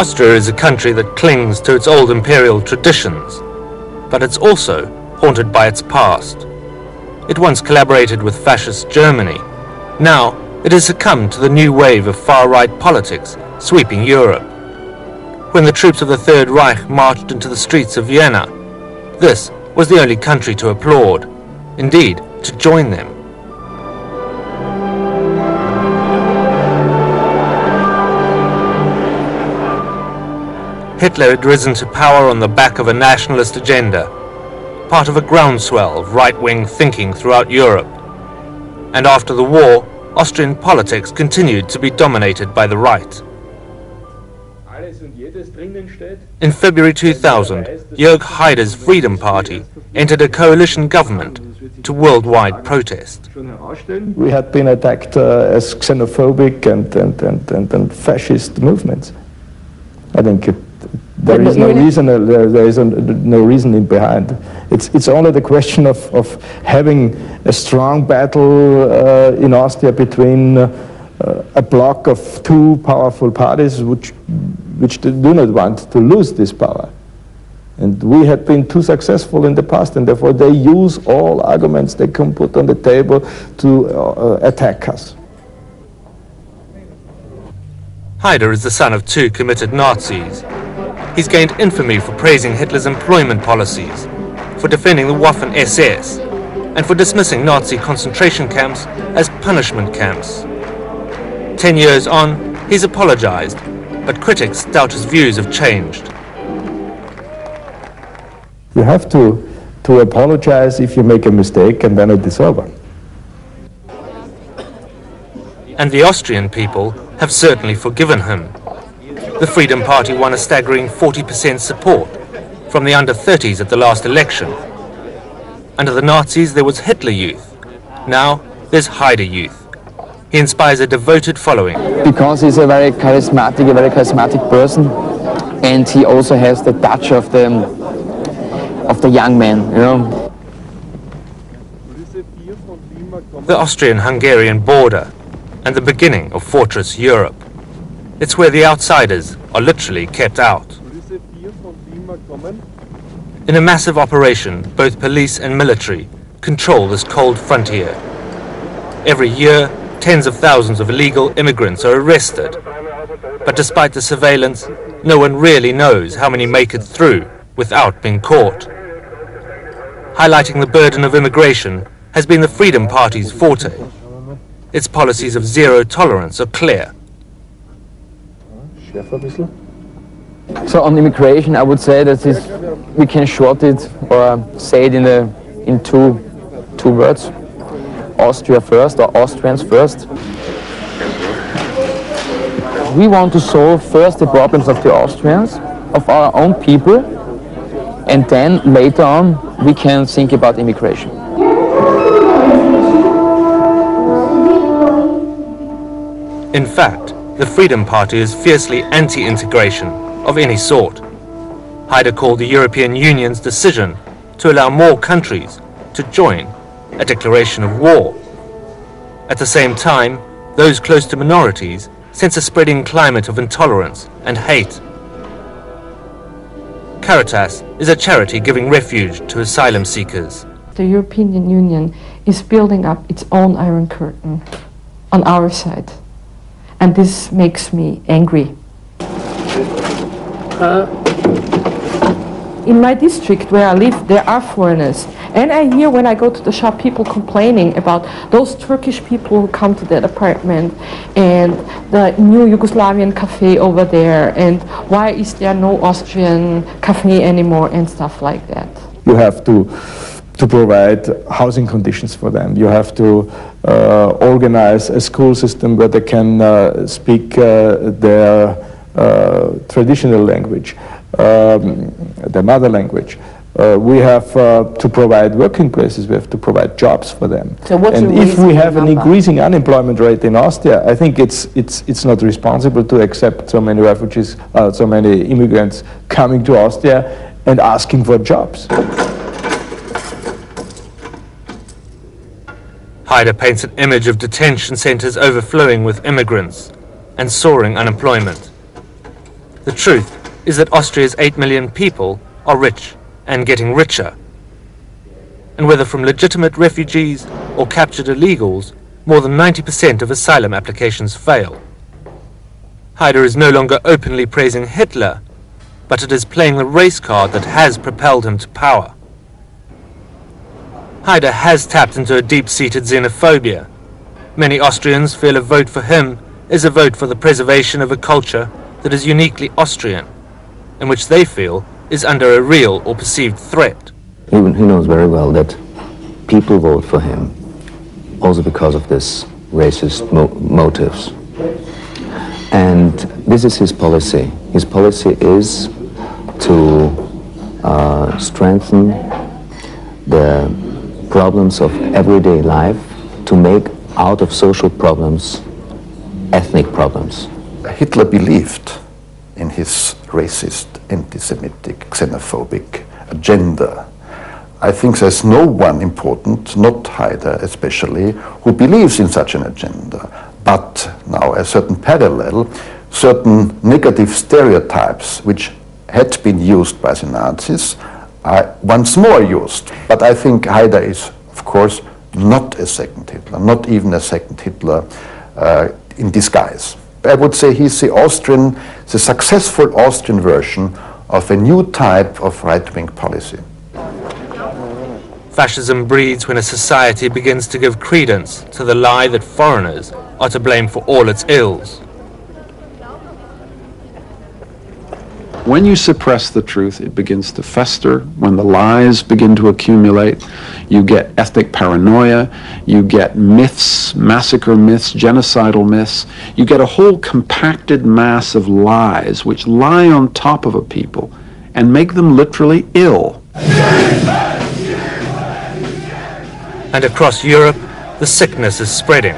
Austria is a country that clings to its old imperial traditions, but it's also haunted by its past. It once collaborated with fascist Germany. Now it has succumbed to the new wave of far-right politics sweeping Europe. When the troops of the Third Reich marched into the streets of Vienna, this was the only country to applaud, indeed to join them. Hitler had risen to power on the back of a nationalist agenda, part of a groundswell of right-wing thinking throughout Europe. And after the war, Austrian politics continued to be dominated by the right. In February 2000, Jörg Haider's Freedom Party entered a coalition government to worldwide protest. We had been attacked as xenophobic and fascist movements. I think there is no reason. There is no reasoning behind. It's only the question of having a strong battle in Austria between a bloc of two powerful parties which do not want to lose this power. And we had been too successful in the past, and therefore they use all arguments they can put on the table to attack us. Haider is the son of two committed Nazis. He's gained infamy for praising Hitler's employment policies, for defending the Waffen-SS, and for dismissing Nazi concentration camps as punishment camps. 10 years on, he's apologized, but critics doubt his views have changed. You have to apologize if you make a mistake, and then it is over. And the Austrian people have certainly forgiven him. The Freedom Party won a staggering 40% support from the under-30s at the last election. Under the Nazis there was Hitler Youth. Now there's Haider Youth. He inspires a devoted following. Because he's a very charismatic person, and he also has the touch of the young man, you know. The Austrian-Hungarian border and the beginning of Fortress Europe. It's where the outsiders are literally kept out. In a massive operation, both police and military control this cold frontier. Every year, tens of thousands of illegal immigrants are arrested. But despite the surveillance, no one really knows how many make it through without being caught. Highlighting the burden of immigration has been the Freedom Party's forte. Its policies of zero tolerance are clear. So on immigration, I would say that we can short it or say it in two words: Austria first, or Austrians first. We want to solve first the problems of the Austrians, of our own people, and then later on we can think about immigration. In fact, the Freedom Party is fiercely anti-integration of any sort. Haider called the European Union's decision to allow more countries to join a declaration of war. At the same time, those close to minorities sense a spreading climate of intolerance and hate. Caritas is a charity giving refuge to asylum seekers. The European Union is building up its own Iron Curtain on our side. And this makes me angry. In my district where I live, there are foreigners. And I hear when I go to the shop people complaining about those Turkish people who come to their apartment and the new Yugoslavian cafe over there, and why is there no Austrian cafe anymore and stuff like that. You have to provide housing conditions for them. You have to organize a school system where they can speak their traditional language, their mother language. We have to provide working places. We have to provide jobs for them. So and if we have an increasing unemployment rate in Austria, I think it's not responsible to accept so many refugees, so many immigrants coming to Austria and asking for jobs. Haider paints an image of detention centers overflowing with immigrants and soaring unemployment. The The truth is that Austria's 8 million people are rich and getting richer. And whether from legitimate refugees or captured illegals, more than 90% of asylum applications fail. Haider is no longer openly praising Hitler, but it is playing the race card that has propelled him to power. Haider has tapped into a deep-seated xenophobia. Many Austrians feel a vote for him is a vote for the preservation of a culture that is uniquely Austrian, and which they feel is under a real or perceived threat. He knows very well that people vote for him also because of this racist motives. And this is his policy. His policy is to strengthen the problems of everyday life, to make out of social problems ethnic problems. Hitler believed in his racist, anti-Semitic, xenophobic agenda. I think there's no one important, not Haider especially, who believes in such an agenda. But now a certain parallel, certain negative stereotypes which had been used by the Nazis are once more used. But I think Haider is, of course, not a second Hitler, not even a second Hitler in disguise. I would say he's the successful Austrian version of a new type of right-wing policy. Fascism breeds when a society begins to give credence to the lie that foreigners are to blame for all its ills. When you suppress the truth, it begins to fester. When the lies begin to accumulate, you get ethnic paranoia, you get myths, massacre myths, genocidal myths. You get a whole compacted mass of lies which lie on top of a people and make them literally ill. And across Europe, the sickness is spreading.